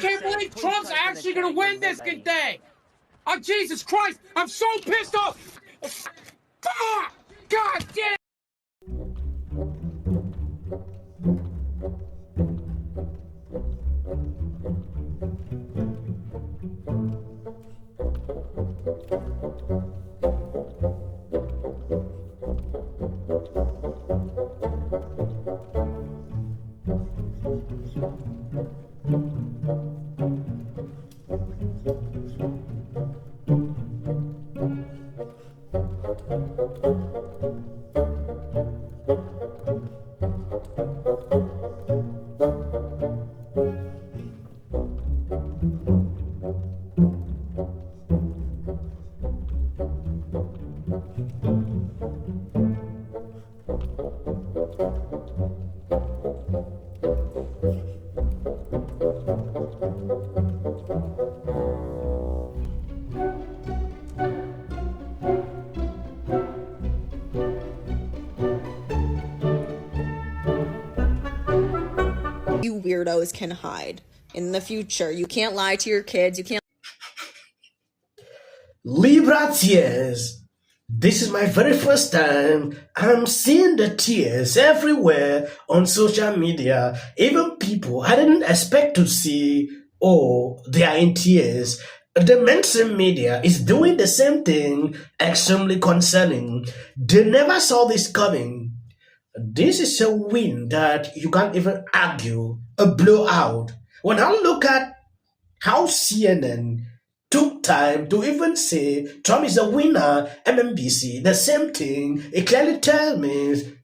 can't believe Trump's actually going to win this thing. Oh, Jesus Christ. I'm so pissed off. God damn. You weirdos can hide in the future. You can't lie to your kids. You can't. Libra tears. This is my very first time. I'm seeing the tears everywhere on social media. Even people I didn't expect to see, oh, they are in tears. The mainstream media is doing the same thing, extremely concerning. They never saw this coming. This is a win that you can't even argue, a blowout. When I look at how CNN took time to even say Trump is a winner, MMBC, the same thing, it clearly tells me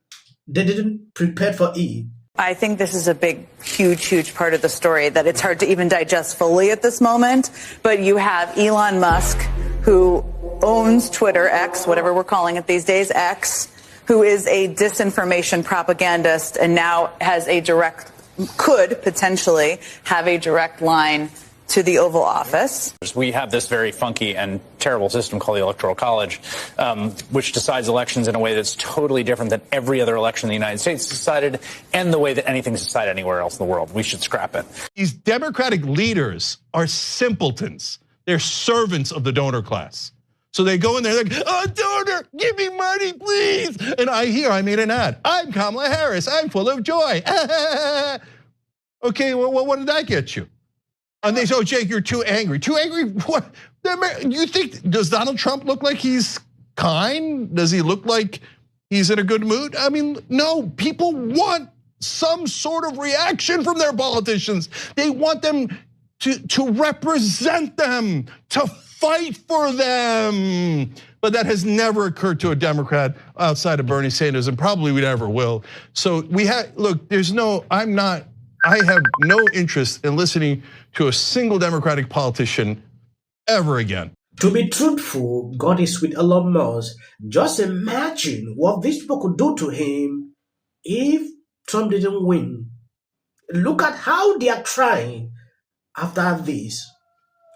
they didn't prepare for it. I think this is a big, huge part of the story that it's hard to even digest fully at this moment. But you have Elon Musk, who owns Twitter, X, whatever we're calling it these days, X, who is a disinformation propagandist and now has could potentially have a direct line to the Oval Office. We have this very funky and terrible system called the Electoral College, which decides elections in a way that's totally different than every other election in the United States decided and the way that anything's decided anywhere else in the world. We should scrap it. These Democratic leaders are simpletons. They're servants of the donor class. So they go in there like, oh, donor, give me money, please. And I made an ad. I'm Kamala Harris. I'm full of joy. Okay, well, what did that get you? And they say, oh, Jake, you're too angry. Too angry? What? You think, does Donald Trump look like he's kind? Does he look like he's in a good mood? I mean, no, people want some sort of reaction from their politicians. They want them to represent them, to fight for them. But that has never occurred to a Democrat outside of Bernie Sanders, and probably we never will. So look, I have no interest in listening to a single Democratic politician ever again. To be truthful, God is with Elon Musk. Just imagine what these people could do to him if Trump didn't win. Look at how they are trying after this,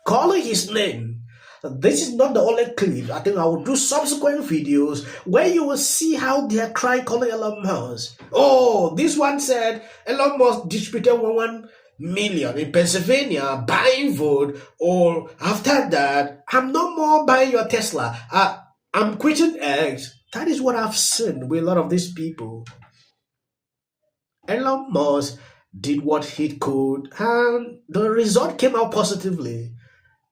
calling his name. This is not the only clip. I think I will do subsequent videos where you will see how they are trying calling Elon Musk. Oh, this one said Elon Musk distributed 1 million in Pennsylvania buying vote. Or after that, I'm no more buying your Tesla. I'm quitting X. That is what I've seen with a lot of these people. Elon Musk did what he could, and the result came out positively.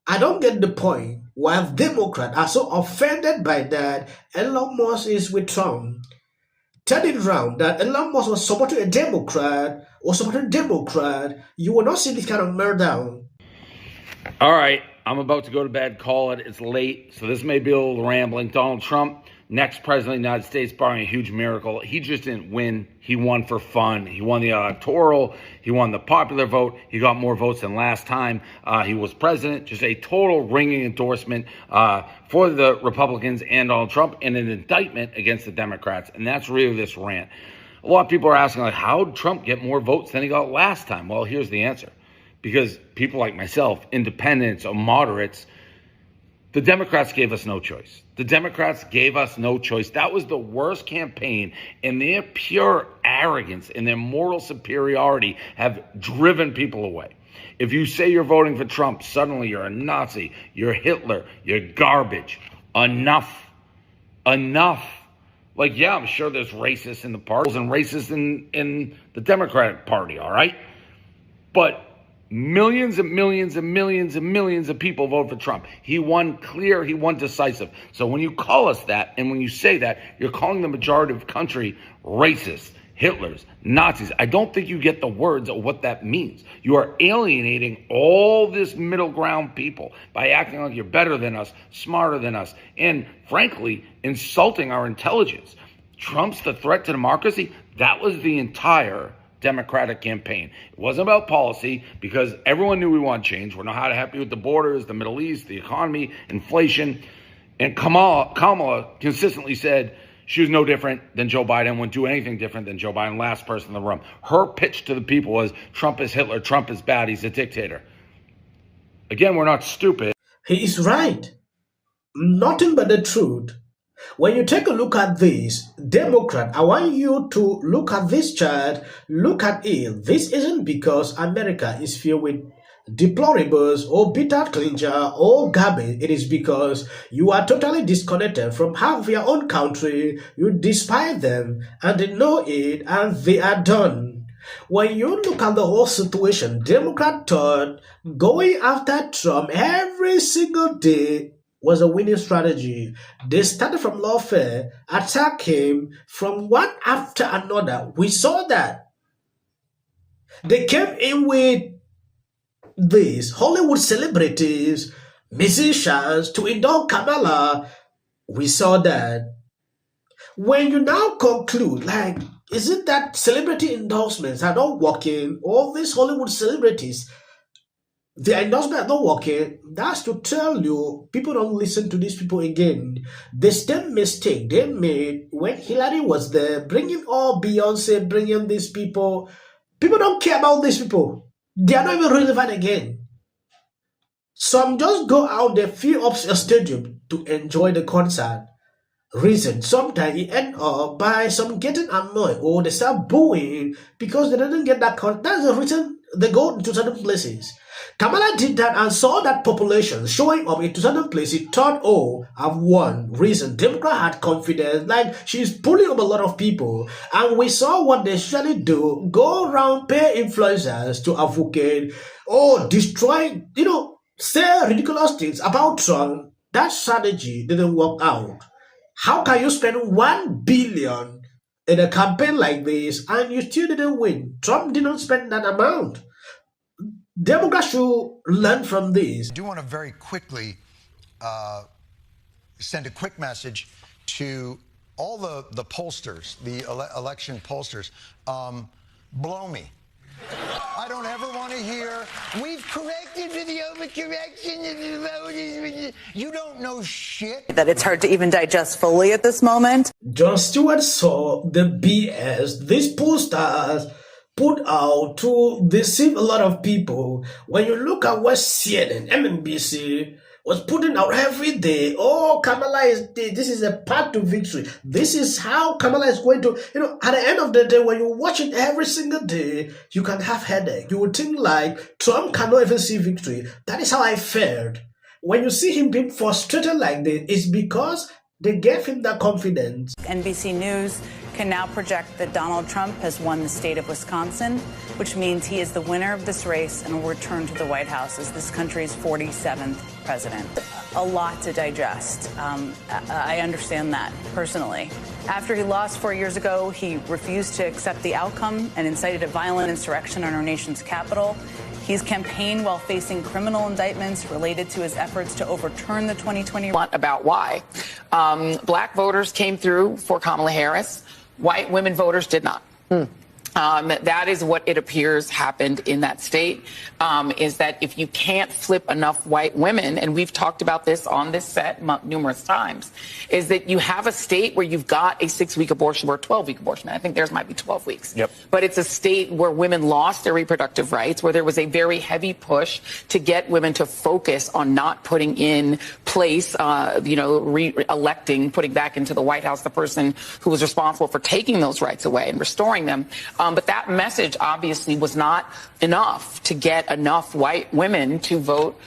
I don't get the point. While Democrats are so offended by that, Elon Musk is with Trump. Turning around that Elon Musk was supporting a Democrat or supporting a Democrat, you will not see this kind of meltdown. All right, I'm about to go to bed. Call it. It's late, so this may be a little rambling. Donald Trump, next president of the United States, barring a huge miracle. He just didn't win. He won for fun. He won the electoral. He won the popular vote. He got more votes than last time he was president. Just a total ringing endorsement for the Republicans and Donald Trump, and an indictment against the Democrats. And that's really this rant. A lot of people are asking, like, how did Trump get more votes than he got last time? Well, here's the answer. Because people like myself, independents or moderates, the Democrats gave us no choice. The Democrats gave us no choice. That was the worst campaign, and their pure arrogance and their moral superiority have driven people away. If you say you're voting for Trump, suddenly you're a Nazi, you're Hitler, you're garbage. Enough. Like, yeah, I'm sure there's racists in the party and racists in the Democratic Party, all right? But millions and millions and millions and millions of people vote for Trump. He won clear, he won decisive. So when you call us that, and when you say that, you're calling the majority of the country racist, Hitlers, Nazis. I don't think you get the words of what that means. You are alienating all this middle ground people by acting like you're better than us, smarter than us, and frankly, insulting our intelligence. Trump's the threat to democracy. That was the entire Democratic campaign. It wasn't about policy because everyone knew we want change. We're not happy with the borders, the Middle East, the economy, inflation. And Kamala consistently said she was no different than Joe Biden, wouldn't do anything different than Joe Biden, last person in the room. Her pitch to the people was Trump is Hitler, Trump is bad, he's a dictator. Again, we're not stupid. He is right. Nothing but the truth. When you take a look at this, Democrat, I want you to look at this chart, look at it. This isn't because America is filled with deplorables or bitter clincher or garbage. It is because you are totally disconnected from half your own country. You despise them and they know it and they are done. When you look at the whole situation, Democrat thought going after Trump every single day was a winning strategy. They started from lawfare, attack him from one after another. We saw that. They came in with these Hollywood celebrities, musicians to endorse Kamala. We saw that. When you now conclude, like, is it that celebrity endorsements are not working? All these Hollywood celebrities, the endorsement are not working. That's to tell you, people don't listen to these people again. The same mistake they made when Hillary was there, bringing all Beyonce, bringing these people. People don't care about these people. They are not even relevant again. Some just go out there, fill up a stadium to enjoy the concert. Reason, sometimes it end up by some getting annoyed or they start booing because they didn't get that concert. That's the reason they go to certain places. Kamala did that and saw that population showing up into certain places, thought, oh, I've won. Reason, Democrat had confidence, like she's pulling up a lot of people. And we saw what they usually do, go around, pay influencers to advocate, destroy, say ridiculous things about Trump. That strategy didn't work out. How can you spend $1 billion in a campaign like this and you still didn't win? Trump didn't spend that amount. Democrats should learn from this. I do want to very quickly send a quick message to all the pollsters, the election pollsters. Blow me. I don't ever want to hear, we've corrected for the overcorrection of the voters. You don't know shit. That it's hard to even digest fully at this moment. Jon Stewart saw the BS these pollsters put out to deceive a lot of people. When you look at what CNN, MNBC was putting out every day, Kamala is this is a path to victory. This is how Kamala is going to, at the end of the day, when you watch it every single day, you can have headache. You would think like Trump cannot even see victory. That is how I fared. When you see him being frustrated like this, it's because they gave him that confidence. NBC News can now project that Donald Trump has won the state of Wisconsin, which means he is the winner of this race and will return to the White House as this country's 47th president. A lot to digest. I understand that personally. After he lost 4 years ago, he refused to accept the outcome and incited a violent insurrection on our nation's capital. He's campaigned while facing criminal indictments related to his efforts to overturn the 2020. About why. Black voters came through for Kamala Harris. White women voters did not. That is what it appears happened in that state, is that if you can't flip enough white women, and we've talked about this on this set numerous times, is that you have a state where you've got a 6-week abortion or a 12-week abortion. I think theirs might be 12 weeks. Yep. But it's a state where women lost their reproductive rights, where there was a very heavy push to get women to focus on not putting in place, re-electing, putting back into the White House the person who was responsible for taking those rights away and restoring them. But that message obviously was not enough to get enough white women to vote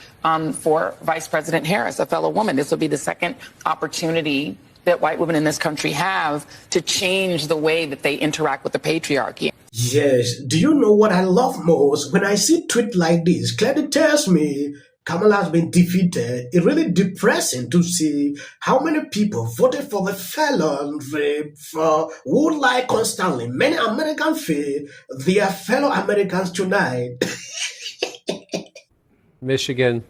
for Vice President Harris, a fellow woman. This will be the second opportunity that white women in this country have to change the way that they interact with the patriarchy. Yes, do you know what I love most? When I see tweets like this, clearly tells me Kamala has been defeated. It's really depressing to see how many people voted for the felon rape who lie constantly. Many Americans feel they are fellow Americans tonight. Michigan,